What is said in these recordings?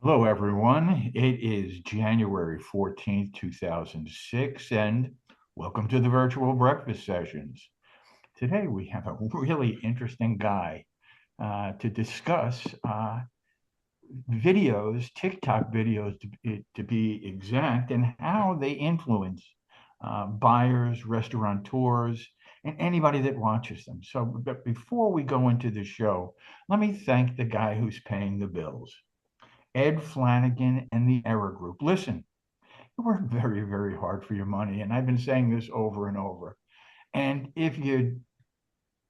Hello, everyone. It is January 14th, 2006, and welcome to the virtual breakfast sessions. Today, we have a really interesting guy to discuss videos, TikTok videos to be exact, and how they influence buyers, restaurateurs, and anybody that watches them. But before we go into the show, let me thank the guy who's paying the bills. Ed Flanagan and the Error Group. Listen, you work very, very hard for your money, and I've been saying this over and over. And if you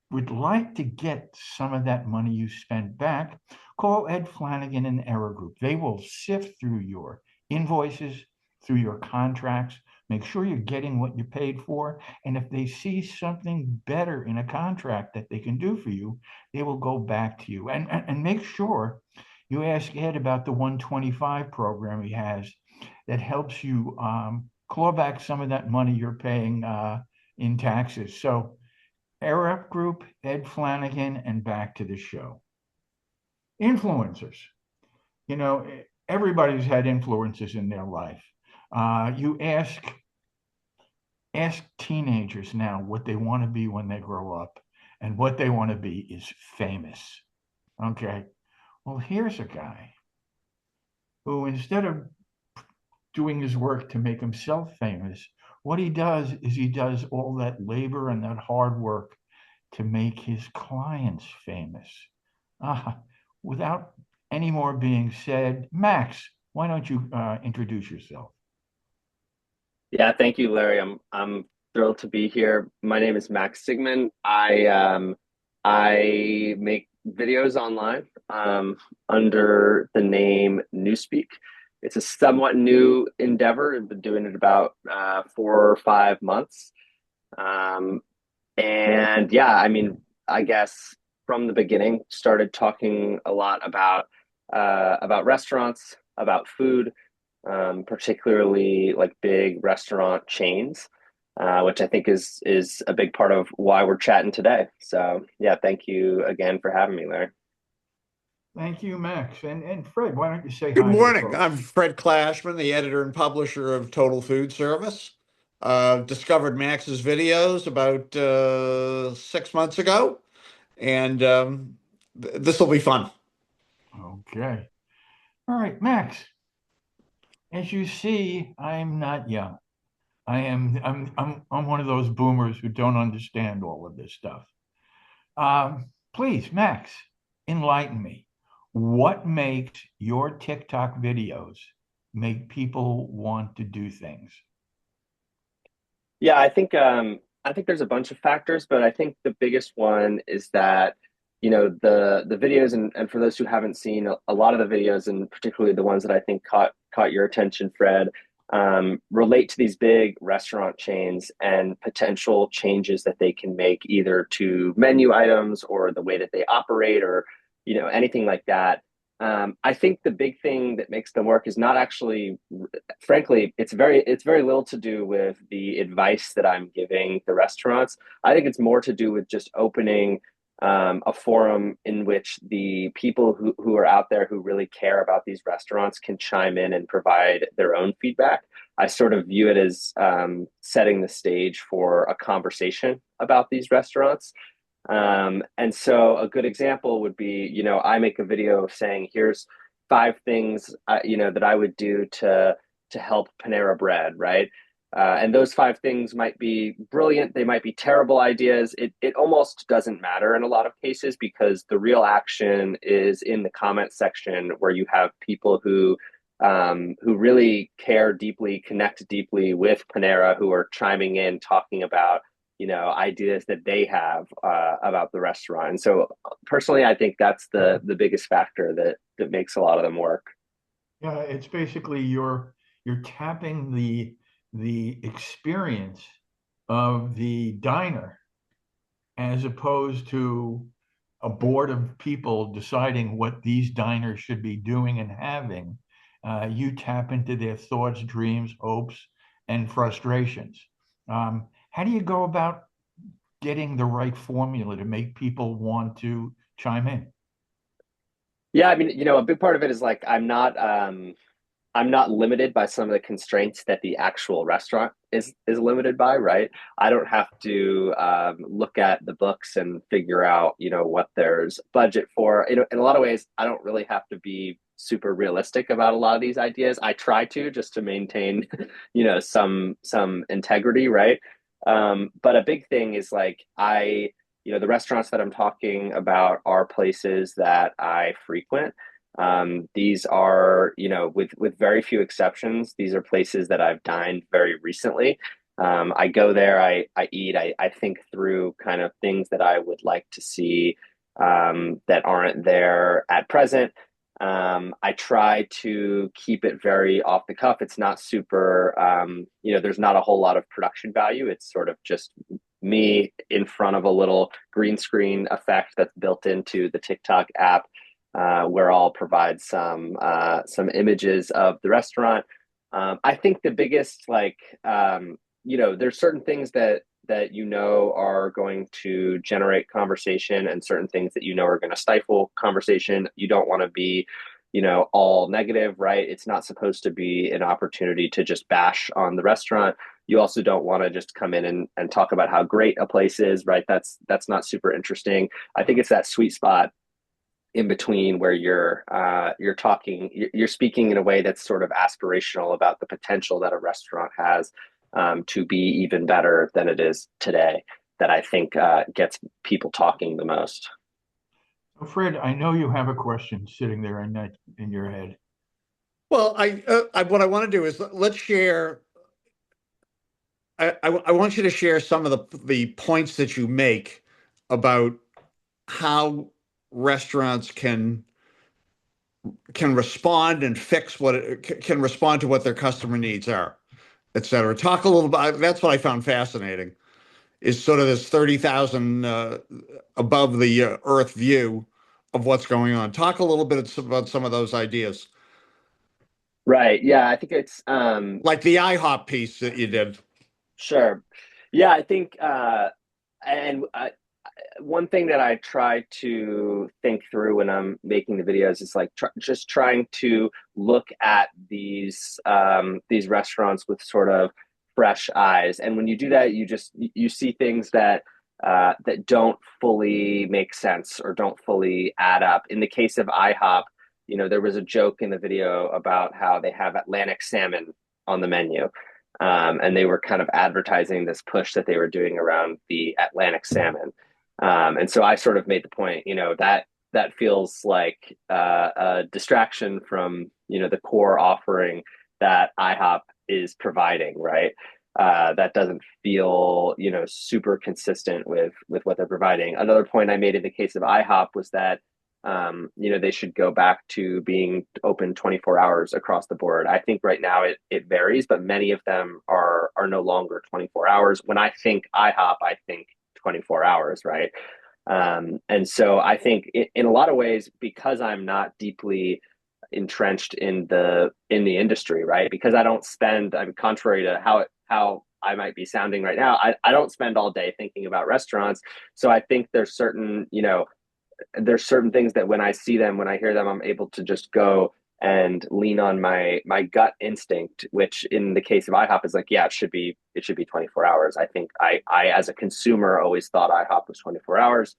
would like to get some of that money you spent back, call Ed Flanagan and the Error Group. They will sift through your invoices, through your contracts, make sure you're getting what you paid for. And if they see something better in a contract that they can do for you, they will go back to you. And make sure you ask Ed about the 125 program he has that helps you claw back some of that money you're paying in taxes. So, Air Group, Ed Flanagan, and back to the show. Influencers. You know, everybody's had influences in their life. You ask teenagers now what they want to be when they grow up, and what they want to be is famous. Okay. Well, here's a guy who, instead of doing his work to make himself famous, what he does is he does all that labor and that hard work to make his clients famous. Uh, Without any more being said, Max, why don't you introduce yourself? Yeah, thank you, Larry. I'm thrilled to be here. My name is Max Siegman. I make videos online under the name Newspeak. It's a somewhat new endeavor. I've been doing it about 4 or 5 months. Um, and yeah, I mean, I guess from the beginning, started talking a lot about restaurants, about food, particularly like big restaurant chains, which I think is a big part of why we're chatting today. So yeah, thank you again for having me, Larry. Thank you, Max. And Fred, why don't you say Good hi to the morning. folks? I'm Fred Klashman, the editor and publisher of Total Food Service. Discovered Max's videos about 6 months ago, and this will be fun. Okay. All right, Max. As you see, I'm not young. I'm one of those boomers who don't understand all of this stuff. Please, Max, enlighten me. What makes your TikTok videos make people want to do things? Yeah, I think there's a bunch of factors, but I think the biggest one is that the videos and for those who haven't seen a lot of the videos and particularly the ones that I think caught your attention, Fred, relate to these big restaurant chains and potential changes that they can make either to menu items or the way that they operate or anything like that. I think the big thing that makes them work is not actually, frankly, it's very little to do with the advice that I'm giving the restaurants. I think it's more to do with just opening a forum in which the people who are out there who really care about these restaurants can chime in and provide their own feedback. I sort of view it as setting the stage for a conversation about these restaurants. And so a good example would be, I make a video of saying, here's 5 things, that I would do to help Panera Bread, right? And those 5 things might be brilliant. They might be terrible ideas. It almost doesn't matter in a lot of cases because the real action is in the comment section where you have people who really care deeply, connect deeply with Panera, who are chiming in, talking about ideas that they have about the restaurant. And so personally, I think that's the biggest factor that makes a lot of them work. Yeah, it's basically you're tapping the experience of the diner as opposed to a board of people deciding what these diners should be doing and having. You tap into their thoughts, dreams, hopes, and frustrations. How do you go about getting the right formula to make people want to chime in? Yeah, I mean, a big part of it is like I'm not limited by some of the constraints that the actual restaurant is limited by, right? I don't have to look at the books and figure out, what there's budget for. In a lot of ways, I don't really have to be super realistic about a lot of these ideas. I try to just to maintain, some integrity, right? But a big thing is like the restaurants that I'm talking about are places that I frequent. These are, with very few exceptions, these are places that I've dined very recently. I go there, I eat, I think through kind of things that I would like to see that aren't there at present. I try to keep it very off the cuff. It's not super, there's not a whole lot of production value. It's sort of just me in front of a little green screen effect that's built into the TikTok app, where I'll provide some images of the restaurant. I think the biggest there's certain things that are going to generate conversation, and certain things that are going to stifle conversation. You don't want to be all negative, right? It's not supposed to be an opportunity to just bash on the restaurant. You also don't want to just come in and talk about how great a place is, right? That's not super interesting. I think it's that sweet spot in between where you're speaking in a way that's sort of aspirational about the potential that a restaurant has, to be even better than it is today, that I think gets people talking the most. So Fred, I know you have a question sitting there in your head. Well, what I want to do is let's share. I want you to share some of the points that you make about how restaurants can respond and fix can respond to what their customer needs are, et cetera. Talk a little about that's what I found fascinating, is sort of this 30,000 above the earth view of what's going on. Talk a little bit about some of those ideas, Right. Yeah, I think it's like the IHOP piece that you did. sure. Yeah, I think and one thing that I try to think through when I'm making the videos is like just trying to look at these restaurants with sort of fresh eyes. And when you do that, you see things that don't fully make sense or don't fully add up. In the case of IHOP, there was a joke in the video about how they have Atlantic salmon on the menu. And they were kind of advertising this push that they were doing around the Atlantic salmon. And so I sort of made the point, that feels like a distraction from, the core offering that IHOP is providing, right? That doesn't feel, super consistent with what they're providing. Another point I made in the case of IHOP was that, they should go back to being open 24 hours across the board. I think right now it varies, but many of them are no longer 24 hours. When I think IHOP, I think 24 hours, right? And so I think in a lot of ways, because I'm not deeply entrenched in the industry, right? Because I don't spend, I'm contrary to how I might be sounding right now, I don't spend all day thinking about restaurants. So I think there's certain things that when I see them, when I hear them, I'm able to just go and lean on my gut instinct, which in the case of IHOP is like, yeah, it should be 24 hours. I think I as a consumer always thought IHOP was 24 hours.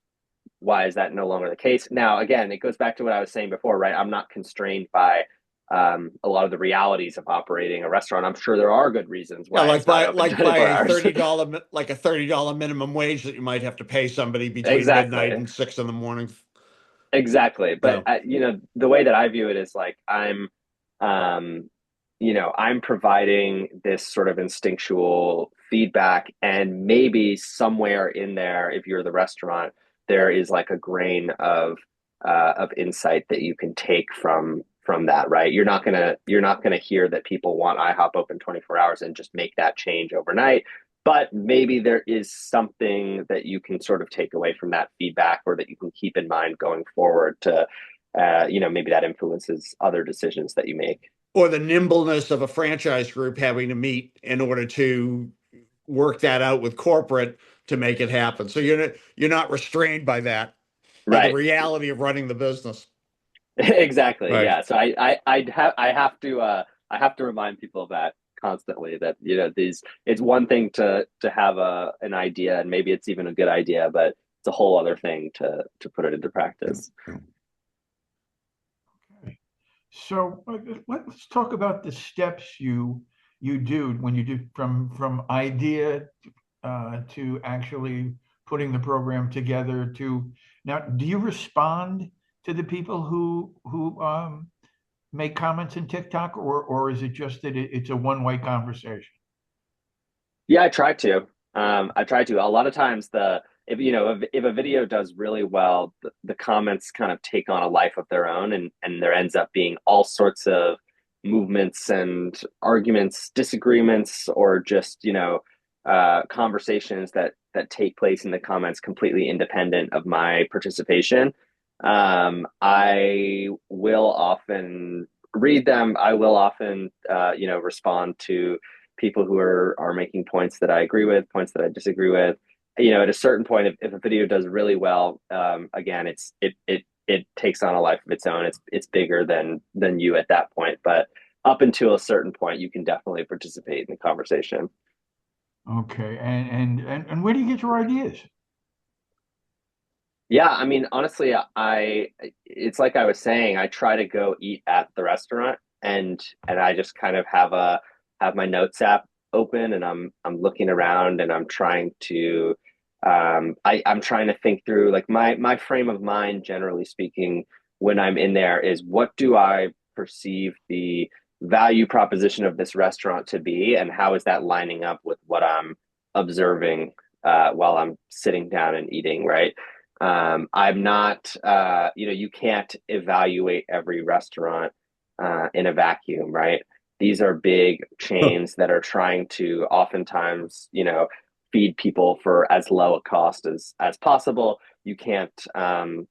Why is that no longer the case? Now, again, it goes back to what I was saying before, right? I'm not constrained by a lot of the realities of operating a restaurant. I'm sure there are good reasons Yeah, why it's not open by 24 a hours. $30 minimum wage that you might have to pay somebody between midnight Exactly. and 6 in the morning. Exactly. But So, the way that I view it is like um, I'm providing this sort of instinctual feedback, and maybe somewhere in there, if you're the restaurant, there is like a grain of insight that you can take from that, right? You're not gonna hear that people want IHOP open 24 hours and just make that change overnight. But maybe there is something that you can sort of take away from that feedback, or that you can keep in mind going forward to, maybe that influences other decisions that you make. or the nimbleness of a franchise group having to meet in order to work that out with corporate to make it happen. So you're not restrained by that, by the Right. reality of running the business. Exactly. Right. Yeah. So I have to remind people of that constantly, that these, it's one thing to have an idea, and maybe it's even a good idea, but it's a whole other thing to put it into Yeah. practice. Yeah. Okay. So let's talk about the steps you do when you do from idea to actually putting the program together. To now, do you respond to the people who make comments in TikTok, or is it just that it's a one-way conversation? Yeah, I try to. I try to. A lot of times, the if if a video does really well, the comments kind of take on a life of their own, and there ends up being all sorts of movements and arguments, disagreements, or just conversations that take place in the comments completely independent of my participation. I will often read them. I will often respond to people who are making points that I agree with, points that I disagree with. At a certain point, if a video does really well, again, it takes on a life of its own. It's bigger than you at that point. But up until a certain point, you can definitely participate in the conversation. Okay, and where do you get your ideas? Yeah, I mean, honestly, I it's like I was saying, I try to go eat at the restaurant, and I just kind of have my notes app open, and I'm looking around, and I'm trying to I'm trying to think through, like, my frame of mind, generally speaking, when I'm in there, is what do I perceive the value proposition of this restaurant to be, and how is that lining up with what I'm observing while I'm sitting down and eating, right? I'm not, you can't evaluate every restaurant in a vacuum, right? These are big chains that are trying to oftentimes, feed people for as low a cost as possible. You can't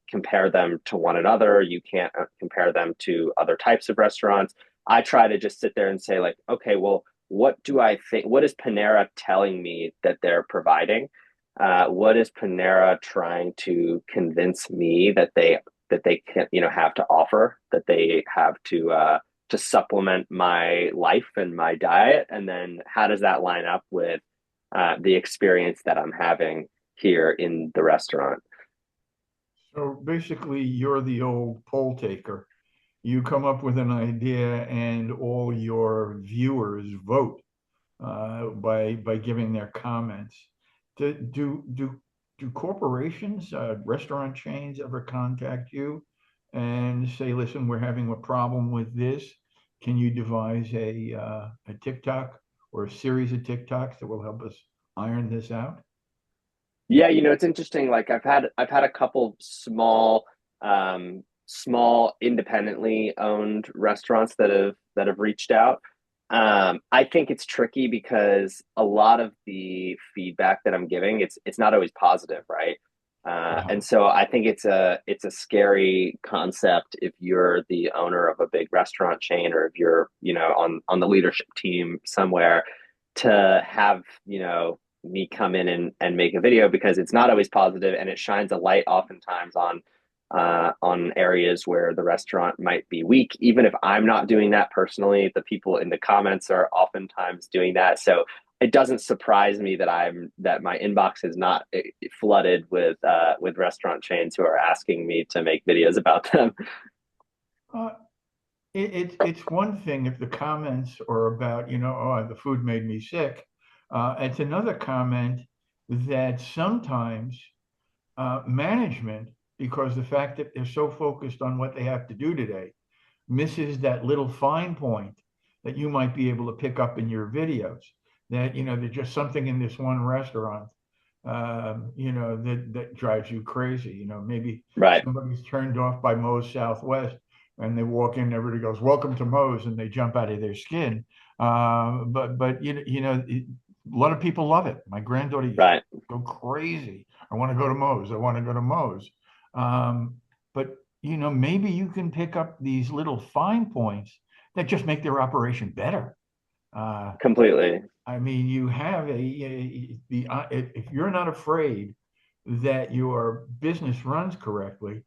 compare them to one another. You can't compare them to other types of restaurants. I try to just sit there and say, like, okay, well, what do I think? What is Panera telling me that they're providing? What is Panera trying to convince me that they can have to offer, that they have to supplement my life and my diet, and then how does that line up with the experience that I'm having here in the restaurant? So basically, you're the old poll taker. You come up with an idea, and all your viewers vote by giving their comments. Do do do, do corporations, restaurant chains ever contact you and say, "Listen, we're having a problem with this. Can you devise a TikTok or a series of TikToks that will help us iron this out?" Yeah, it's interesting. Like, I've had a couple small independently owned restaurants that have reached out. I think it's tricky because a lot of the feedback that I'm giving, it's not always positive, right? And Uh-huh. so I think it's a scary concept if you're the owner of a big restaurant chain, or if you're on the leadership team somewhere, to have me come in and make a video, because it's not always positive, and it shines a light oftentimes on areas where the restaurant might be weak. Even if I'm not doing that personally, the people in the comments are oftentimes doing that. So it doesn't surprise me that my inbox is not flooded with restaurant chains who are asking me to make videos about them. Uh, it's one thing if the comments are about, oh, the food made me sick. It's another comment that sometimes management, because the fact that they're so focused on what they have to do today, misses that little fine point that you might be able to pick up in your videos. That, there's just something in this one restaurant, that drives you crazy. Maybe Right, somebody's turned off by Moe's Southwest, and they walk in, everybody goes, "Welcome to Moe's," and they jump out of their skin. But a lot of people love it. My granddaughter used to right. go crazy. I want to go to Moe's. I want to go to Moe's. But maybe you can pick up these little fine points that just make their operation better. Uh, Completely. I mean, you have if you're not afraid that your business runs correctly,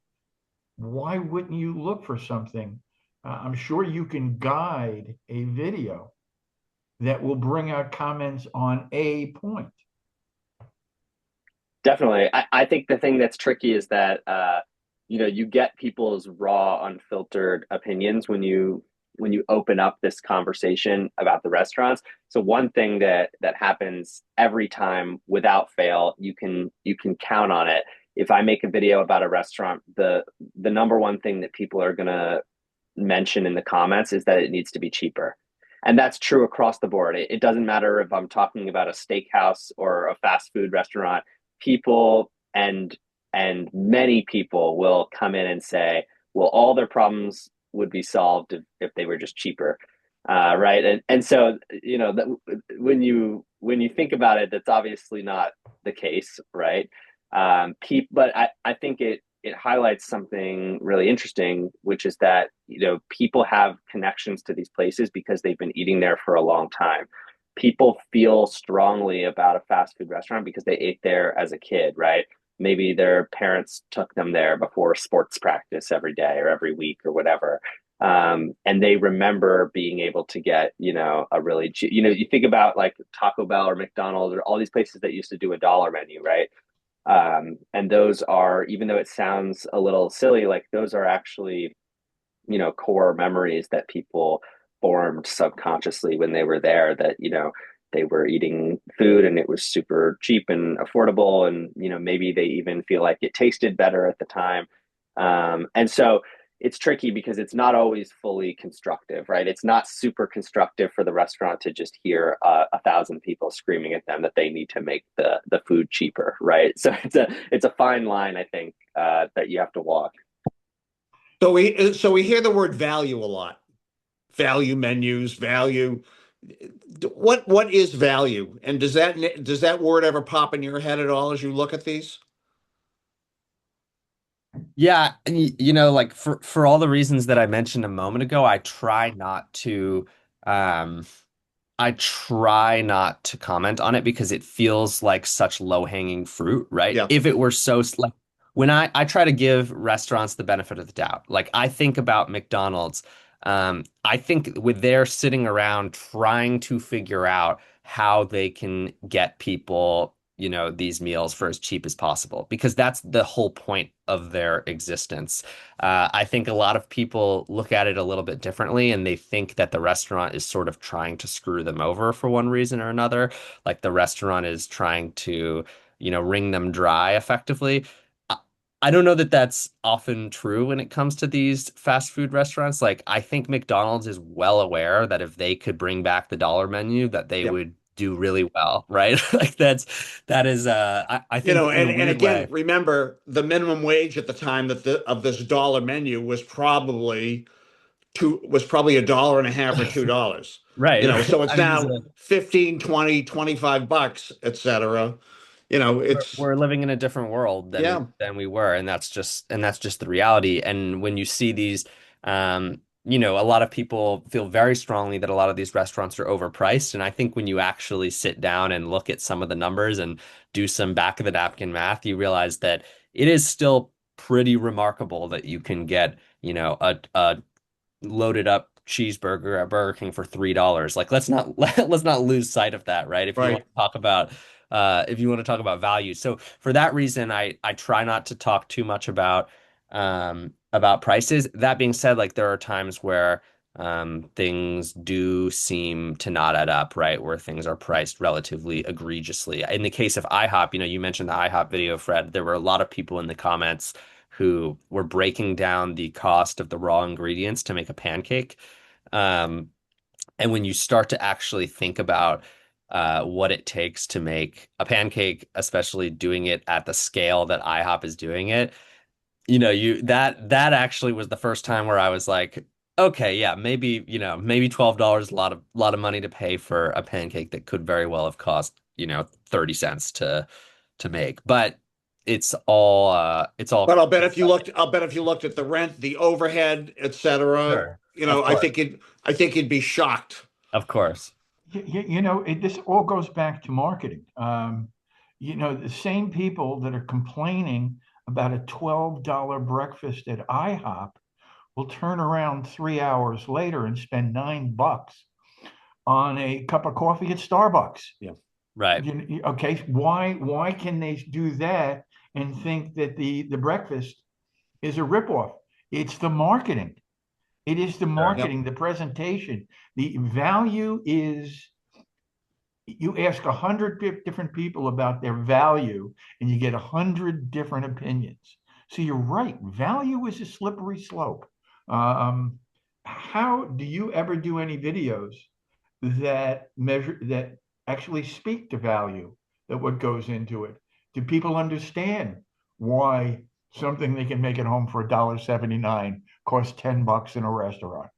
why wouldn't you look for something? I'm sure you can guide a video that will bring out comments on a point. Definitely. I think the thing that's tricky is that you get people's raw, unfiltered opinions when you open up this conversation about the restaurants. So one thing that happens every time without fail, you can count on it. If I make a video about a restaurant, the number one thing that people are gonna mention in the comments is that it needs to be cheaper. And that's true across the board. It doesn't matter if I'm talking about a steakhouse or a fast food restaurant. People and many people will come in and say, well, all their problems would be solved if they were just cheaper. Right. And so, when you think about it, that's obviously not the case. Right. But I think it highlights something really interesting, which is that, people have connections to these places because they've been eating there for a long time. People feel strongly about a fast food restaurant because they ate there as a kid, right? Maybe their parents took them there before sports practice every day or every week or whatever. And they remember being able to get, a really cheap, you think about like Taco Bell or McDonald's or all these places that used to do a dollar menu, right? And those are, even though it sounds a little silly, like those are actually, core memories that people formed subconsciously when they were there, that, they were eating food and it was super cheap and affordable. And, maybe they even feel like it tasted better at the time. And so it's tricky because it's not always fully constructive, right? It's not super constructive for the restaurant to just hear 1,000 people screaming at them that they need to make the food cheaper, right? So it's a fine line, I think, that you have to walk. So we hear the word value a lot. Value menus, value. What is value? And does that word ever pop in your head at all as you look at these? Yeah, and like for all the reasons that I mentioned a moment ago, um I try not to comment on it because it feels like such low-hanging fruit, right? Yeah. If it were like when I try to give restaurants the benefit of the doubt. Like I think about McDonald's, I think with their sitting around trying to figure out how they can get people, these meals for as cheap as possible, because that's the whole point of their existence. I think a lot of people look at it a little bit differently and they think that the restaurant is sort of trying to screw them over for one reason or another. Like the restaurant is trying to, wring them dry effectively. I I don't know that that's often true when it comes to these fast food restaurants. Like, I think McDonald's is well aware that if they could bring back the dollar menu, that they Yep. would do really well, right? Like I think in a And weird again, way. remember the minimum wage at the time of this dollar menu was probably a dollar and a half or $2. Right. So it's I mean, now 15, 20, 25 bucks, etc. It's we're living in a different world yeah, than we were, and that's just the reality. And when you see these, a lot of people feel very strongly that a lot of these restaurants are overpriced. And I think when you actually sit down and look at some of the numbers and do some back of the napkin math, you realize that it is still pretty remarkable that you can get, a loaded up cheeseburger at Burger King for $3. Like let's not lose sight of that, right? right. If you want to talk about value. So for that reason, I try not to talk too much about prices. That being said, like there are times where things do seem to not add up, right? Where things are priced relatively egregiously. In the case of IHOP, you mentioned the IHOP video, Fred. There were a lot of people in the comments who were breaking down the cost of the raw ingredients to make a pancake. Um, and when you start to actually think about what it takes to make a pancake, especially doing it at the scale that IHOP is doing it, that actually was the first time where I was like, okay, yeah, maybe $12 a lot of money to pay for a pancake that could very well have cost, 30 cents to make. But it's all But I'll bet if you looked at the rent, the overhead, etc., sure. Of course. I think you'd be shocked. Of course. This all goes back to marketing. The same people that are complaining about a $12 breakfast at IHOP will turn around 3 hours later and spend $9 on a cup of coffee at Starbucks. Yeah. Right. Okay, why can they do that and think that the breakfast is a ripoff? It's the marketing. It is the Yep. marketing, the presentation. The value is you ask 100 different people about their value and you get 100 different opinions. So you're right. Value is a slippery slope. Um, how do you ever do any videos that actually speak to value, that what goes into it? Do people understand why something they can make at home for $1.79 costs $10 in a restaurant?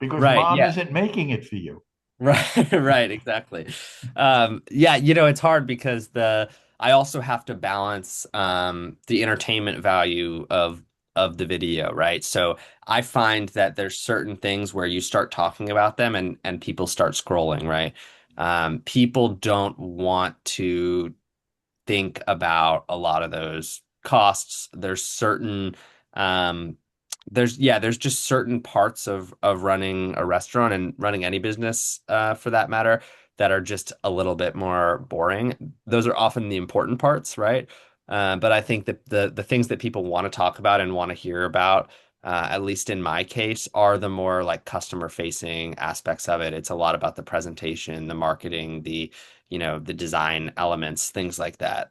Because Right. mom Yeah. isn't making it for you. Right, right, exactly. Yeah, it's hard because I also have to balance the entertainment value of the video, right? So I find that there's certain things where you start talking about them and people start scrolling, right? People don't want to think about a lot of those costs. Um, there's just certain parts of running a restaurant and running any business, for that matter, that are just a little bit more boring. Those are often the important parts, right? But I think that the things that people want to talk about and want to hear about, at least in my case, are the more like customer facing aspects of it. It's a lot about the presentation, the marketing, the design elements, things like that.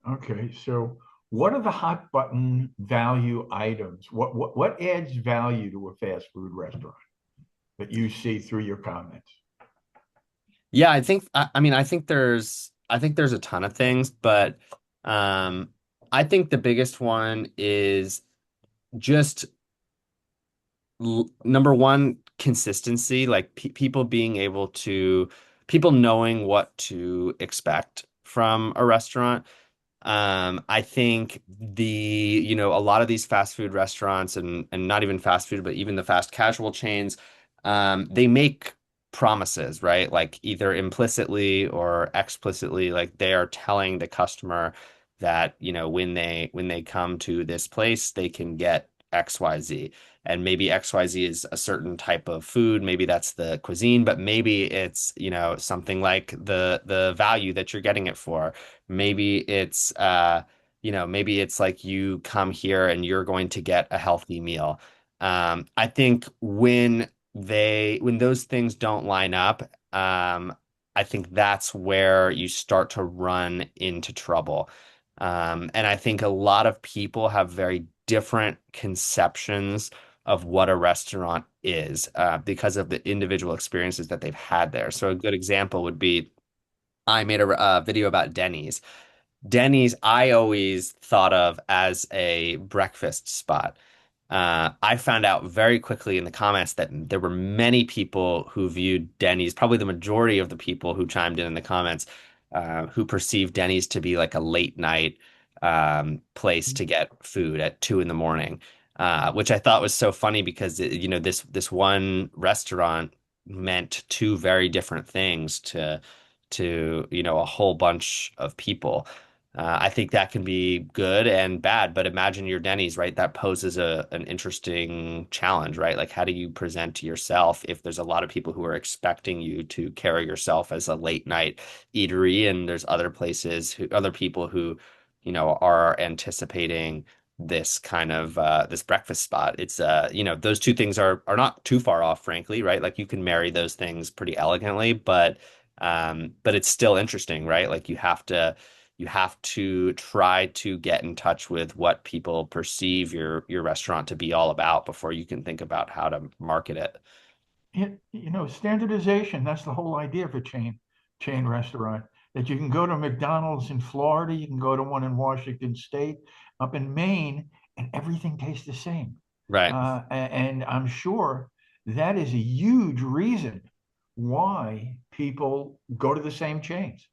Okay, so what are the hot button value items? What adds value to a fast food restaurant that you see through your comments? Yeah, I mean, I think there's a ton of things, but um I think the biggest one is just number one, consistency, like people knowing what to expect from a restaurant. I think a lot of these fast food restaurants and not even fast food, but even the fast casual chains, they make promises, right? Like either implicitly or explicitly, like they are telling the customer that, when they come to this place, they can get XYZ. And maybe XYZ is a certain type of food, maybe that's the cuisine, but maybe it's, something like the value that you're getting it for. Maybe it's like you come here and you're going to get a healthy meal. I think when those things don't line up, I think that's where you start to run into trouble. And I think a lot of people have very different conceptions of what a restaurant is, because of the individual experiences that they've had there. So a good example would be I made a video about Denny's. Denny's, I always thought of as a breakfast spot. I found out very quickly in the comments that there were many people who viewed Denny's, probably the majority of the people who chimed in the comments, who perceived Denny's to be like a late night place to get food at 2 in the morning, which I thought was so funny because this one restaurant meant two very different things to a whole bunch of people. I think that can be good and bad, but imagine your Denny's, right? That poses an interesting challenge, right? Like, how do you present to yourself if there's a lot of people who are expecting you to carry yourself as a late night eatery, and there's other people who, are anticipating this kind of this breakfast spot. It's those two things are not too far off, frankly, right? Like you can marry those things pretty elegantly, but it's still interesting, right? Like you have to try to get in touch with what people perceive your restaurant to be all about before you can think about how to market it. Standardization, that's the whole idea of a chain restaurant. That you can go to McDonald's in Florida, you can go to one in Washington State, up in Maine, and everything tastes the same. Right. And I'm sure that is a huge reason why people go to the same chains.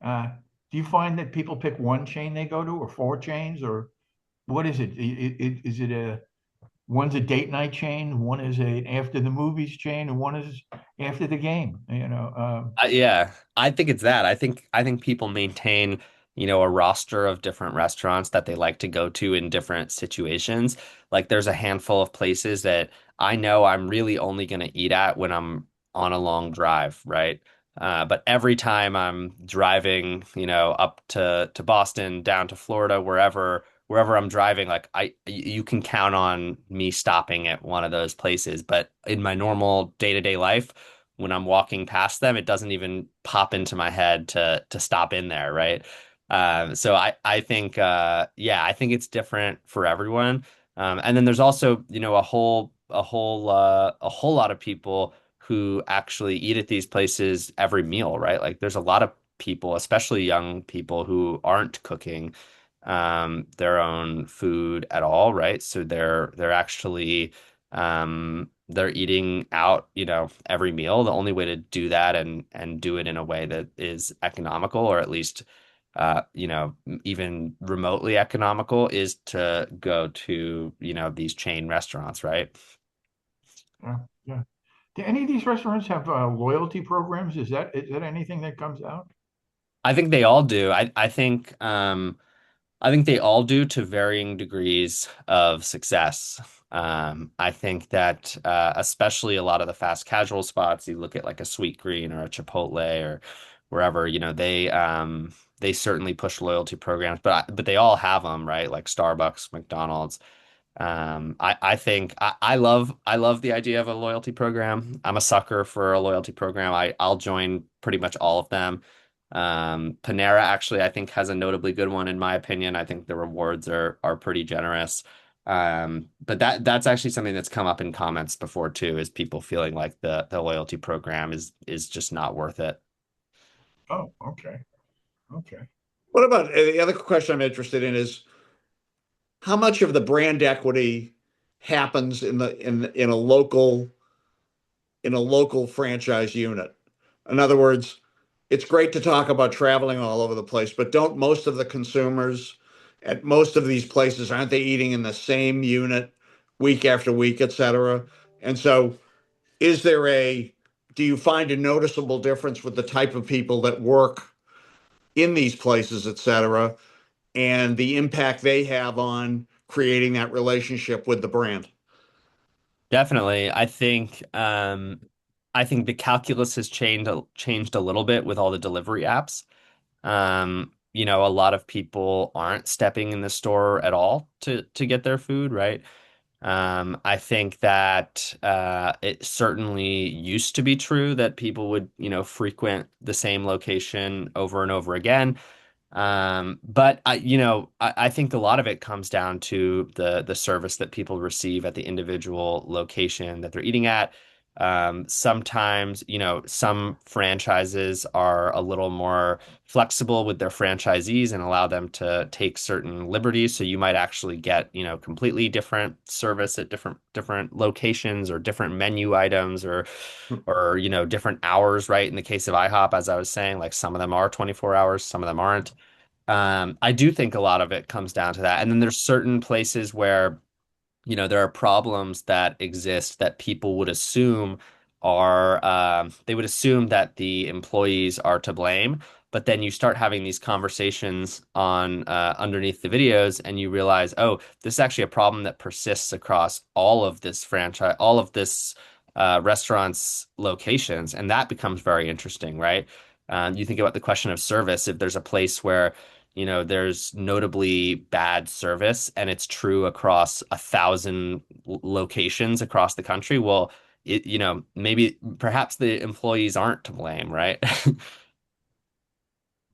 Do you find that people pick one chain they go to, or four chains, or what is it? Is it one's a date night chain, one is a after the movies chain, and one is after the game? Yeah, I think it's that. I think people maintain a roster of different restaurants that they like to go to in different situations. Like there's a handful of places that I know I'm really only going to eat at when I'm on a long drive, right? But every time I'm driving, up to Boston, down to Florida, wherever I'm driving, like you can count on me stopping at one of those places. But in my normal day-to-day life, when I'm walking past them, it doesn't even pop into my head to stop in there, right? So I think yeah, I think it's different for everyone. And then there's also, a whole lot of people who actually eat at these places every meal, right? Like there's a lot of people, especially young people, who aren't cooking their own food at all, right? So they're actually they're eating out, every meal. The only way to do that and do it in a way that is economical, or at least even remotely economical, is to go to, these chain restaurants, right? Yeah, yeah. Do any of these restaurants have loyalty programs? Is that anything that comes out? I think they all do. I think they all do to varying degrees of success. I think that especially a lot of the fast casual spots, you look at like a Sweet Green or a Chipotle or wherever, they certainly push loyalty programs, but they all have them, right? Like Starbucks, McDonald's. I think I love the idea of a loyalty program. I'm a sucker for a loyalty program. I'll join pretty much all of them. Panera actually, I think, has a notably good one in my opinion. I think the rewards are pretty generous. But that's actually something that's come up in comments before too, is people feeling like the loyalty program is just not worth it. Oh, okay, okay. What about the other question I'm interested in is how much of the brand equity happens in a local franchise unit? In other words, it's great to talk about traveling all over the place, but don't most of the consumers at most of these places, aren't they eating in the same unit week after week, et cetera? And so is there do you find a noticeable difference with the type of people that work in these places, et cetera, and the impact they have on creating that relationship with the brand? Definitely. I think the calculus has changed a little bit with all the delivery apps. A lot of people aren't stepping in the store at all to get their food, right? I think that it certainly used to be true that people would, frequent the same location over and over again. But I think a lot of it comes down to the service that people receive at the individual location that they're eating at. Sometimes, some franchises are a little more flexible with their franchisees and allow them to take certain liberties. So you might actually get, completely different service at different locations, or different menu items, or different hours, right? In the case of IHOP, as I was saying, like some of them are 24 hours, some of them aren't. I do think a lot of it comes down to that. And then there's certain places where, there are problems that exist that people would assume they would assume that the employees are to blame. But then you start having these conversations on underneath the videos, and you realize, oh, this is actually a problem that persists across all of this restaurants' locations, and that becomes very interesting, right? You think about the question of service. If there's a place where there's notably bad service, and it's true across 1,000 locations across the country. Well, maybe perhaps the employees aren't to blame, right?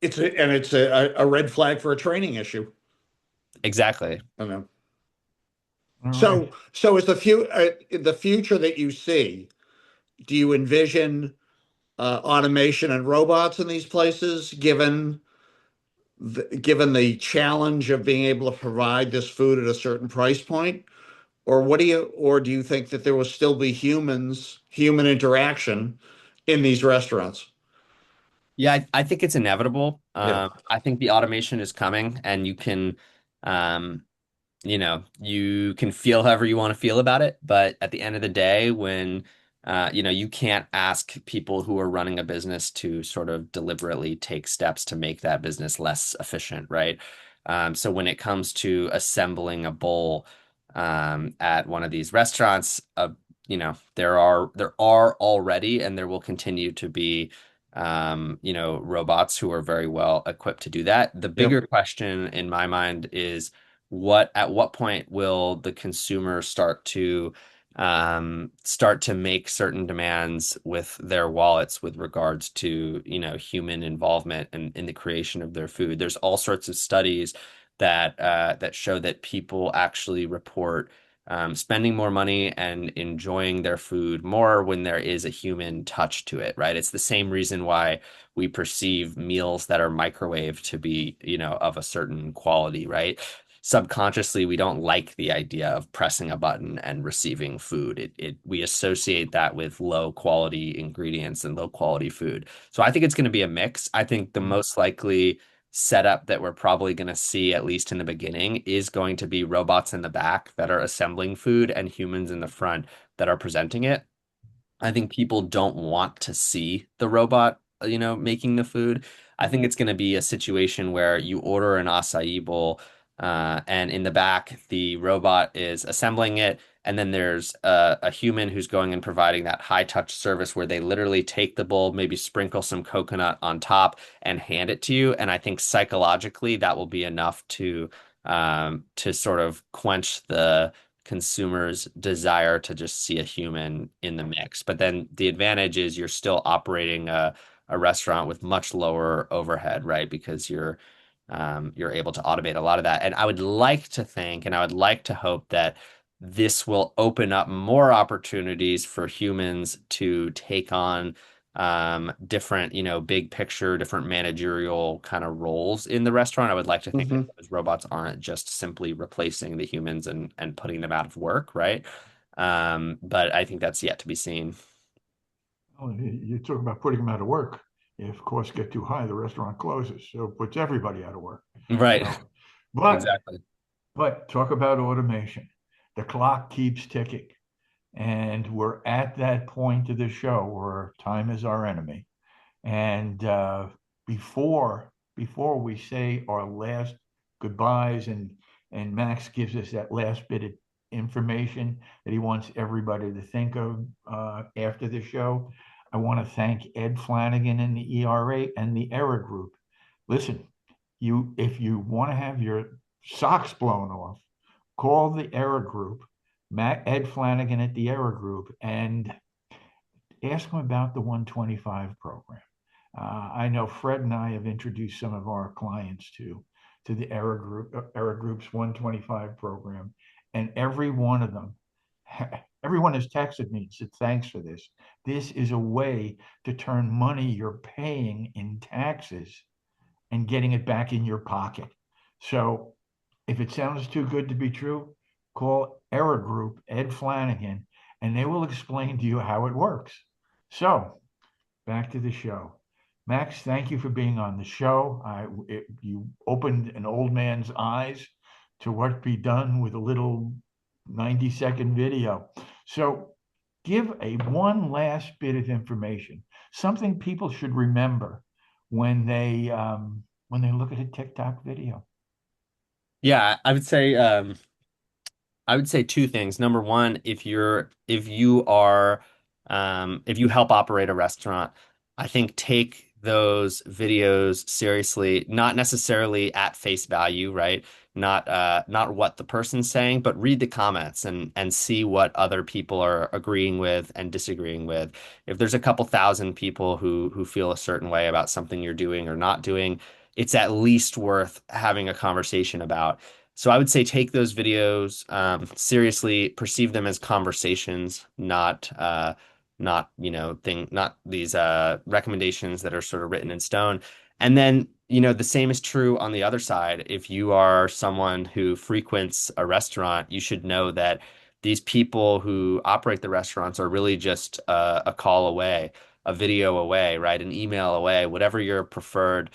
It's a red flag for a training issue. Exactly. I know. All right. So is the future that you see, do you envision automation and robots in these places, given the challenge of being able to provide this food at a certain price point? Or do you think that there will still be human interaction in these restaurants? Yeah, I think it's inevitable. Yeah. I think the automation is coming, and um, you can feel however you want to feel about it. But at the end of the day, when You can't ask people who are running a business to sort of deliberately take steps to make that business less efficient, right? So when it comes to assembling a bowl at one of these restaurants, there are already and there will continue to be robots who are very well equipped to do that. The bigger Yep. question in my mind is at what point will the consumer start to make certain demands with their wallets with regards to, human involvement in the creation of their food. There's all sorts of studies that show that people actually report spending more money and enjoying their food more when there is a human touch to it, right? It's the same reason why we perceive meals that are microwaved to be, of a certain quality, right? Subconsciously we don't like the idea of pressing a button and receiving food. We associate that with low quality ingredients and low quality food. So I think it's going to be a mix. I think the most likely setup that we're probably going to see, at least in the beginning, is going to be robots in the back that are assembling food and humans in the front that are presenting it. I think people don't want to see the robot, making the food. I think it's going to be a situation where you order an acai bowl, and in the back, the robot is assembling it. And then there's a human who's going and providing that high touch service where they literally take the bowl, maybe sprinkle some coconut on top and hand it to you. And I think psychologically that will be enough to sort of quench the consumer's desire to just see a human in the mix. But then the advantage is you're still operating a restaurant with much lower overhead, right? Because you're able to automate a lot of that. And I would like to think, and I would like to hope that this will open up more opportunities for humans to take on different, big picture, different managerial kind of roles in the restaurant. I would like to think that Hmm. those robots aren't just simply replacing the humans and putting them out of work, right? But I think that's yet to be seen. Well, you talk about putting them out of work. If costs get too high, the restaurant closes. So it puts everybody out of work. Right. So, but Exactly. but talk about automation. The clock keeps ticking, and we're at that point of the show where time is our enemy. And before we say our last goodbyes, and Max gives us that last bit of information that he wants everybody to think of after the show, I want to thank Ed Flanagan and the ERA and the Error Group. Listen, if you want to have your socks blown off, call the Error Group, Ed Flanagan at the Error Group, and ask them about the 125 program. I know Fred and I have introduced some of our clients to the Era Group's 125 program, and every one of them, everyone has texted me and said, "Thanks for this. This is a way to turn money you're paying in taxes and getting it back in your pocket." So, if it sounds too good to be true, call Era Group, Ed Flanagan, and they will explain to you how it works. So, back to the show. Max, thank you for being on the show. You opened an old man's eyes to what be done with a little 90-second video. So give a one last bit of information, something people should remember when they look at a TikTok video. Yeah, I would say two things. Number one, if you help operate a restaurant, I think take those videos seriously, not necessarily at face value, right? Not what the person's saying, but read the comments and see what other people are agreeing with and disagreeing with. If there's a couple thousand people who feel a certain way about something you're doing or not doing, it's at least worth having a conversation about. So I would say take those videos seriously, perceive them as conversations, not these recommendations that are sort of written in stone. And then, the same is true on the other side. If you are someone who frequents a restaurant, you should know that these people who operate the restaurants are really just a call away, a video away, right? An email away, whatever your preferred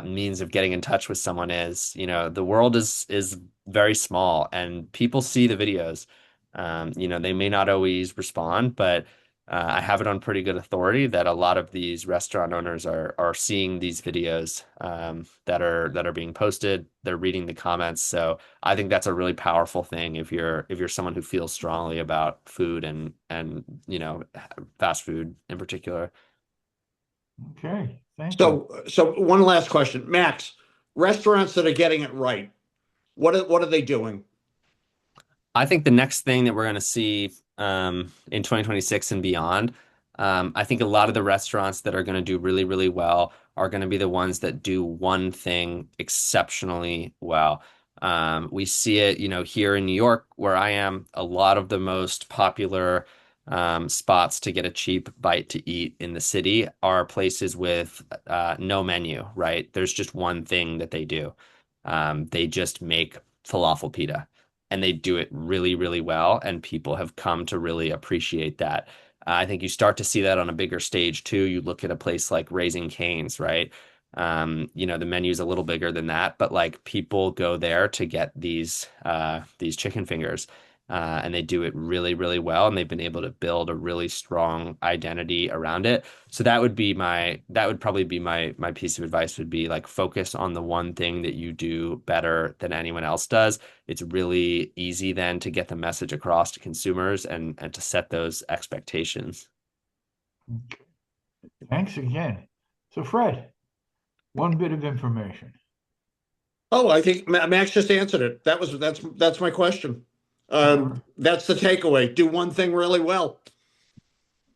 means of getting in touch with someone is. The world is very small and people see the videos. They may not always respond, but I have it on pretty good authority that a lot of these restaurant owners are seeing these videos that are being posted. They're reading the comments, so I think that's a really powerful thing if you're someone who feels strongly about food and fast food in particular. Okay, thank you. So one last question, Max. Restaurants that are getting it right, what are they doing? I think the next thing that we're going to see in 2026 and beyond, I think a lot of the restaurants that are going to do really, really well are going to be the ones that do one thing exceptionally well. We see it, here in New York, where I am, a lot of the most popular spots to get a cheap bite to eat in the city are places with no menu, right? There's just one thing that they do. They just make falafel pita and they do it really, really well. And people have come to really appreciate that. I think you start to see that on a bigger stage too. You look at a place like Raising Cane's, right? The menu's a little bigger than that, but like people go there to get these chicken fingers. And they do it really, really well, and they've been able to build a really strong identity around it. So that would probably be my piece of advice would be like focus on the one thing that you do better than anyone else does. It's really easy then to get the message across to consumers and to set those expectations. Thanks again. So, Fred, one bit of information. Oh, I think Max just answered it. That's my question. That's the takeaway. Do one thing really well.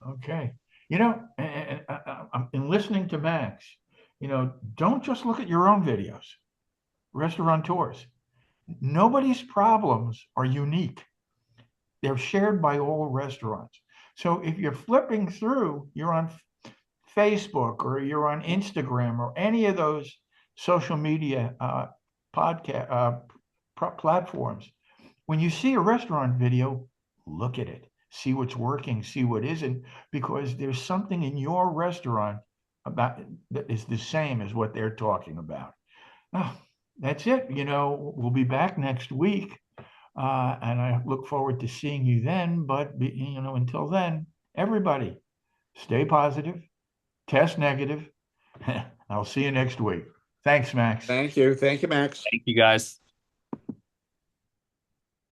Okay. In listening to Max, don't just look at your own videos, restaurateurs. Nobody's problems are unique. They're shared by all restaurants. So if you're flipping through, you're on Facebook or you're on Instagram or any of those social media platforms, when you see a restaurant video, look at it, see what's working, see what isn't, because there's something in your restaurant about that is the same as what they're talking about. Oh, that's it. We'll be back next week, and I look forward to seeing you then. But until then, everybody, stay positive, test negative. I'll see you next week. Thanks, Max. Thank you, Max. Thank you, guys.